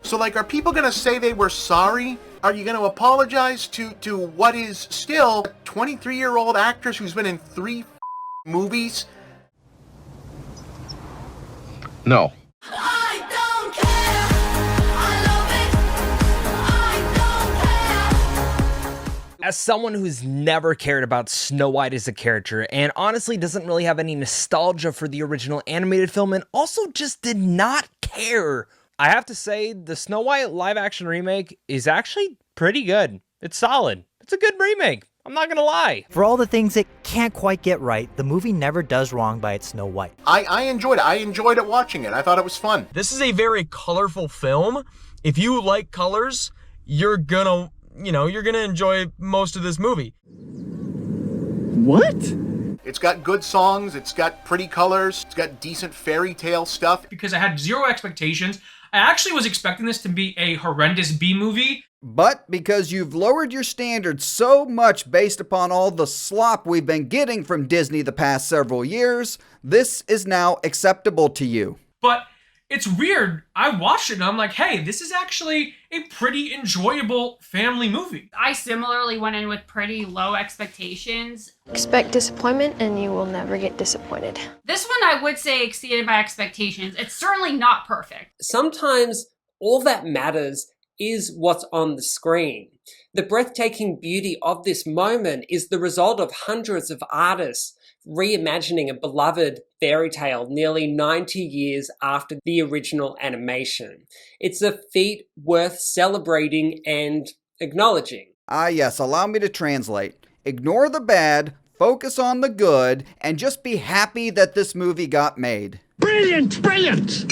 So, like, are people gonna say they were sorry? Are you gonna apologize to what is still a 23-year-old actress who's been in 3 movies? No. I don't care. I love it. I don't care. As someone who's never cared about Snow White as a character, and honestly doesn't really have any nostalgia for the original animated film, and also just did not care, I have to say the Snow White live-action remake is actually pretty good. It's solid. It's a good remake. I'm not gonna lie. For all the things it can't quite get right, the movie never does wrong by its Snow White. I enjoyed it. I enjoyed it watching it. I thought it was fun. This is a very colorful film. If you like colors, you're gonna enjoy most of this movie. What? It's got good songs. It's got pretty colors. It's got decent fairy tale stuff. Because I had zero expectations. I actually was expecting this to be a horrendous B movie. But because you've lowered your standards so much based upon all the slop we've been getting from Disney the past several years, this is now acceptable to you. But it's weird. I watched it and I'm like, hey, this is actually a pretty enjoyable family movie. I similarly went in with pretty low expectations. Expect disappointment and you will never get disappointed. This one I would say exceeded my expectations. It's certainly not perfect. Sometimes all that matters is what's on the screen. The breathtaking beauty of this moment is the result of hundreds of artists reimagining a beloved fairy tale nearly 90 years after the original animation. It's a feat worth celebrating and acknowledging. Ah yes, allow me to translate. Ignore the bad, focus on the good, and just be happy that this movie got made. Brilliant! Brilliant!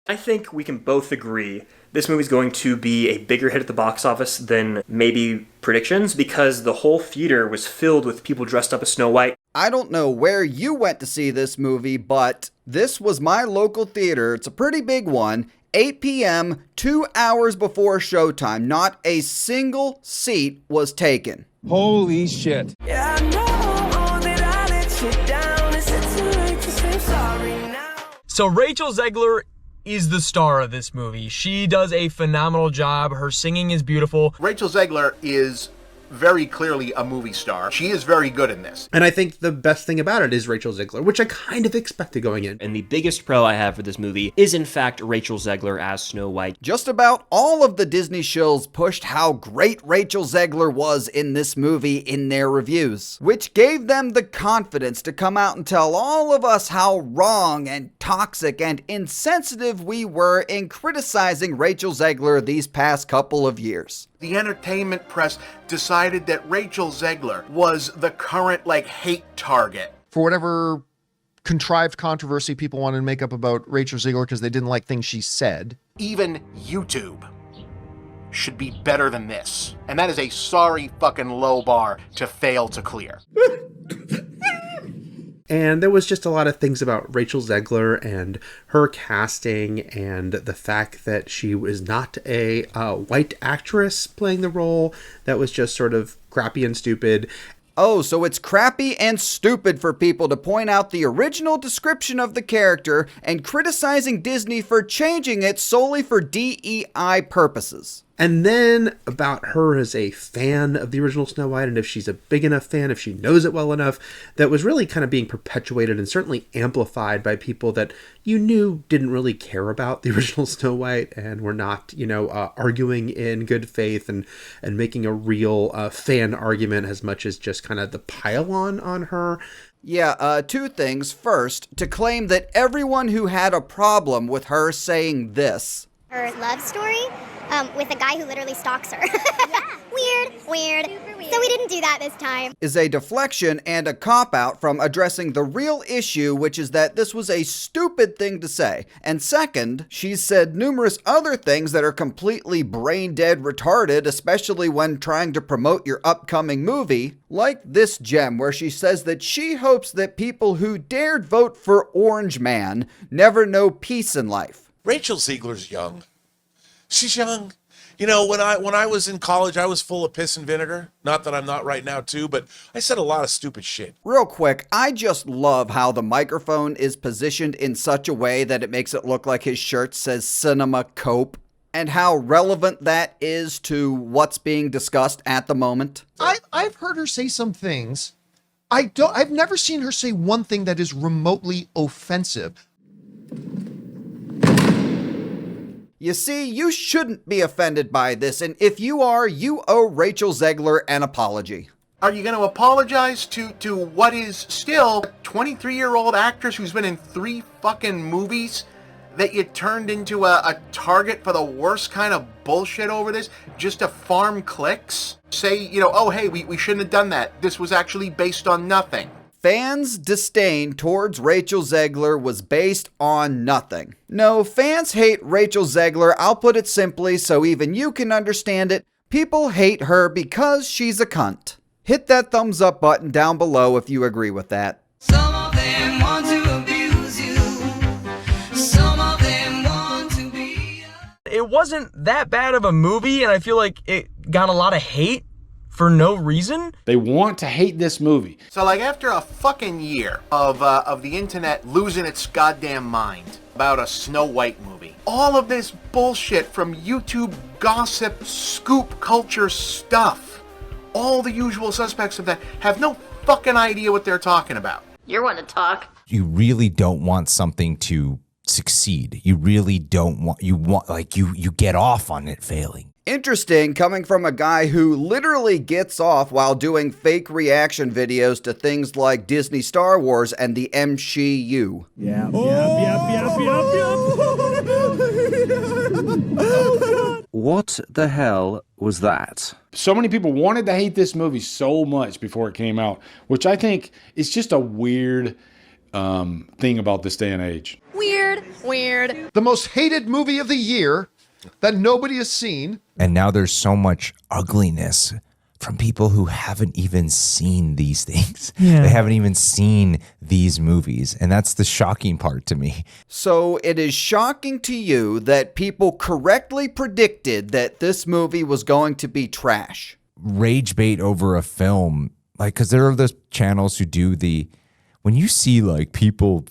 I think we can both agree this movie's going to be a bigger hit at the box office than maybe predictions, because the whole theater was filled with people dressed up as Snow White. I don't know where you went to see this movie, but this was my local theater. It's a pretty big one. 8 p.m., 2 hours before showtime. Not a single seat was taken. Holy shit. Yeah, I know that I let you down. It's too late to say sorry now. So Rachel Zegler is the star of this movie. She does a phenomenal job. Her singing is beautiful. Rachel Zegler is very clearly a movie star. She is very good in this. And I think the best thing about it is Rachel Zegler, which I kind of expected going in. And the biggest pro I have for this movie is in fact Rachel Zegler as Snow White. Just about all of the Disney shills pushed how great Rachel Zegler was in this movie in their reviews, which gave them the confidence to come out and tell all of us how wrong and toxic and insensitive we were in criticizing Rachel Zegler these past couple of years. The entertainment press decided that Rachel Zegler was the current, hate target. For whatever contrived controversy people wanted to make up about Rachel Zegler because they didn't like things she said. Even YouTube should be better than this. And that is a sorry fucking low bar to fail to clear. And there was just a lot of things about Rachel Zegler and her casting and the fact that she was not a white actress playing the role that was just sort of crappy and stupid. Oh, so it's crappy and stupid for people to point out the original description of the character and criticizing Disney for changing it solely for DEI purposes. And then about her as a fan of the original Snow White, and if she's a big enough fan, if she knows it well enough, that was really kind of being perpetuated and certainly amplified by people that you knew didn't really care about the original Snow White and were not, arguing in good faith and making a real fan argument as much as just kind of the pile-on her. Yeah, two things. First, to claim that everyone who had a problem with her saying this, her love story with a guy who literally stalks her. Yeah. Weird. So we didn't do that this time. Is a deflection and a cop-out from addressing the real issue, which is that this was a stupid thing to say. And second, she's said numerous other things that are completely brain-dead retarded, especially when trying to promote your upcoming movie, like this gem where she says that she hopes that people who dared vote for Orange Man never know peace in life. Rachel Zegler's young. She's young. When I was in college, I was full of piss and vinegar. Not that I'm not right now too, but I said a lot of stupid shit. Real quick, I just love how the microphone is positioned in such a way that it makes it look like his shirt says Cinema Cope. and how relevant that is to what's being discussed at the moment? I've heard her say some things. I've never seen her say one thing that is remotely offensive. You see, you shouldn't be offended by this, and if you are, you owe Rachel Zegler an apology. Are you going to apologize to what is still a 23-year-old actress who's been in 3 fucking movies that you turned into a target for the worst kind of bullshit over this just to farm clicks? Say, oh, hey, we shouldn't have done that. This was actually based on nothing. Fans' disdain towards Rachel Zegler was based on nothing. No, fans hate Rachel Zegler. I'll put it simply so even you can understand it. People hate her because she's a cunt. Hit that thumbs up button down below if you agree with that. Some of them want to abuse you. Some of them want to be. It wasn't that bad of a movie, and I feel like it got a lot of hate for no reason. They want to hate this movie. So like after a fucking year of the internet losing its goddamn mind about a Snow White movie, all of this bullshit from YouTube gossip, scoop culture stuff, all the usual suspects of that have no fucking idea what they're talking about. You're one to talk. You really don't want something to succeed. You really don't want, you get off on it failing. Interesting, coming from a guy who literally gets off while doing fake reaction videos to things like Disney Star Wars and the MCU. Yeah. What the hell was that? So many people wanted to hate this movie so much before it came out, which I think is just a weird thing about this day and age. Weird. The most hated movie of the year that nobody has seen. And now there's so much ugliness from people who haven't even seen these things. Yeah. They haven't even seen these movies. And that's the shocking part to me. So it is shocking to you that people correctly predicted that this movie was going to be trash. Rage bait over a film. Like, because there are those channels who do when you see like people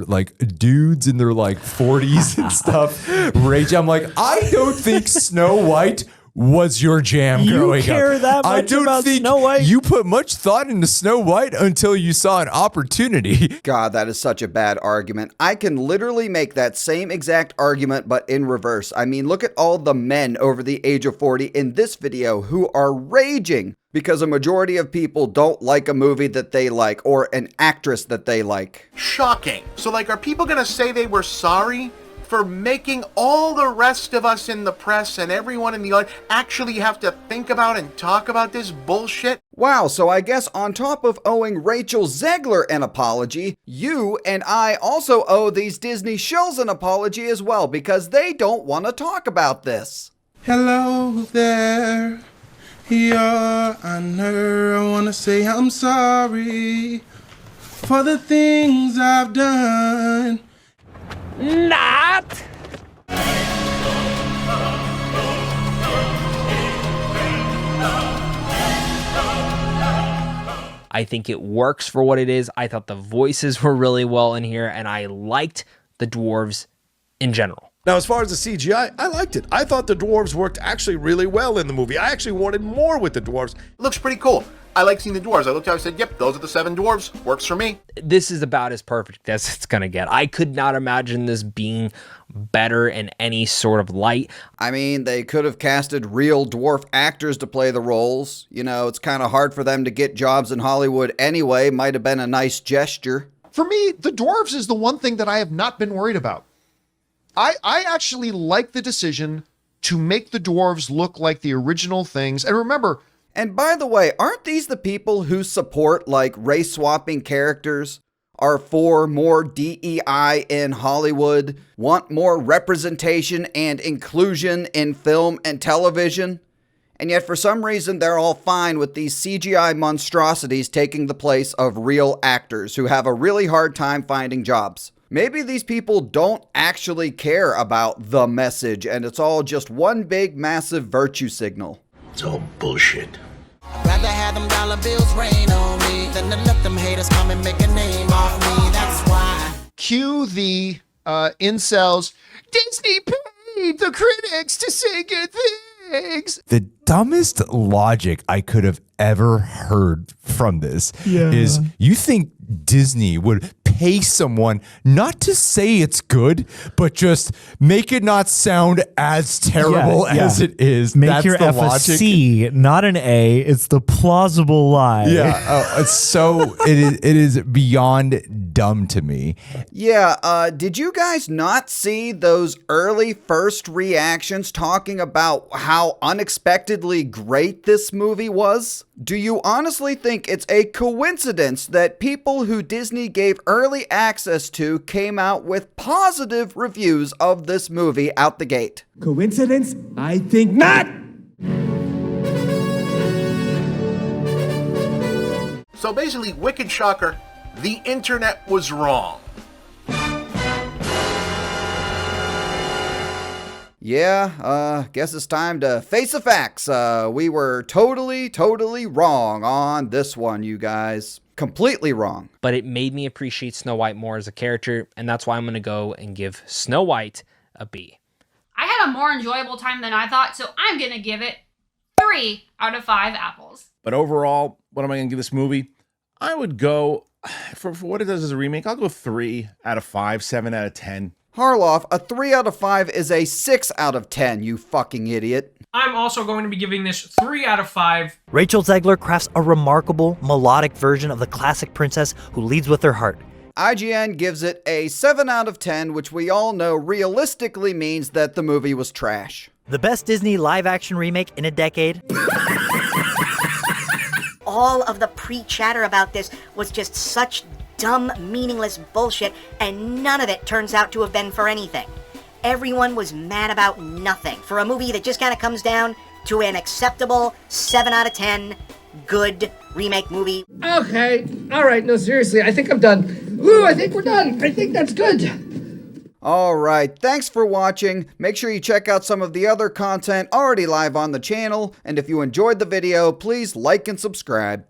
like dudes in their like 40s and stuff rage, I'm like, I don't think Snow White was your jam growing up. You care that much about Snow White? You put much thought into Snow White until you saw an opportunity. God, that is such a bad argument. I can literally make that same exact argument, but in reverse. I mean, look at all the men over the age of 40 in this video who are raging because a majority of people don't like a movie that they like or an actress that they like. Shocking. So like, are people gonna say they were sorry for making all the rest of us in the press and everyone in the audience actually have to think about and talk about this bullshit? Wow, so I guess on top of owing Rachel Zegler an apology, you and I also owe these Disney Shills an apology as well because they don't want to talk about this. Hello there, Your Honor, I want to say I'm sorry for the things I've done. Not. I think it works for what it is. I thought the voices were really well in here, and I liked the dwarves in general. Now, as far as the CGI, I liked it. I thought the dwarves worked actually really well in the movie. I actually wanted more with the dwarves. Looks pretty cool. I like seeing the dwarves. I looked at it, I said, yep, those are the 7 dwarves. Works for me. This is about as perfect as it's gonna get. I could not imagine this being better in any sort of light. I mean, they could have casted real dwarf actors to play the roles. You know, it's kind of hard for them to get jobs in Hollywood anyway. Might have been a nice gesture. For me, the dwarves is the one thing that I have not been worried about. I actually like the decision to make the dwarves look like the original things. And remember, and by the way, aren't these the people who support like race swapping characters, are for more DEI in Hollywood, want more representation and inclusion in film and television? And yet for some reason they're all fine with these CGI monstrosities taking the place of real actors who have a really hard time finding jobs. Maybe these people don't actually care about the message and it's all just one big massive virtue signal. It's all bullshit. I'd rather have them dollar bills rain on me than to let them haters come and make a name off me. That's why. Cue the incels. Disney need the critics to say good things. The dumbest logic I could have ever heard from this is you think Disney would pay someone not to say it's good, but just make it not sound as terrible as it is. Make That's your the F a logic. C, not an A. It's the plausible lie. Yeah, it's so it is beyond dumb to me. Yeah, did you guys not see those early first reactions talking about how unexpectedly great this movie was? Do you honestly think it's a coincidence that people who Disney gave early access to came out with positive reviews of this movie out the gate? Coincidence? I think not! So basically, wicked shocker, the internet was wrong. Yeah, guess it's time to face the facts. We were totally wrong on this one, you guys. Completely wrong. But it made me appreciate Snow White more as a character, and that's why I'm going to go and give Snow White a B. I had a more enjoyable time than I thought, so I'm going to give it 3 out of 5 apples. But overall, what am I going to give this movie? I would go, for what it does as a remake, I'll go 3 out of 5, 7 out of 10. Harloff, a 3 out of 5 is a 6 out of 10, you fucking idiot. I'm also going to be giving this 3 out of 5. Rachel Zegler crafts a remarkable, melodic version of the classic princess who leads with her heart. IGN gives it a 7 out of 10, which we all know realistically means that the movie was trash. The best Disney live-action remake in a decade. All of the pre-chatter about this was just such dumb, meaningless bullshit, and none of it turns out to have been for anything. Everyone was mad about nothing for a movie that just kind of comes down to an acceptable 7 out of 10 good remake movie. Okay, alright, no, seriously, I think I'm done. Ooh, I think we're done. I think that's good. Alright, thanks for watching. Make sure you check out some of the other content already live on the channel, and if you enjoyed the video, please like and subscribe.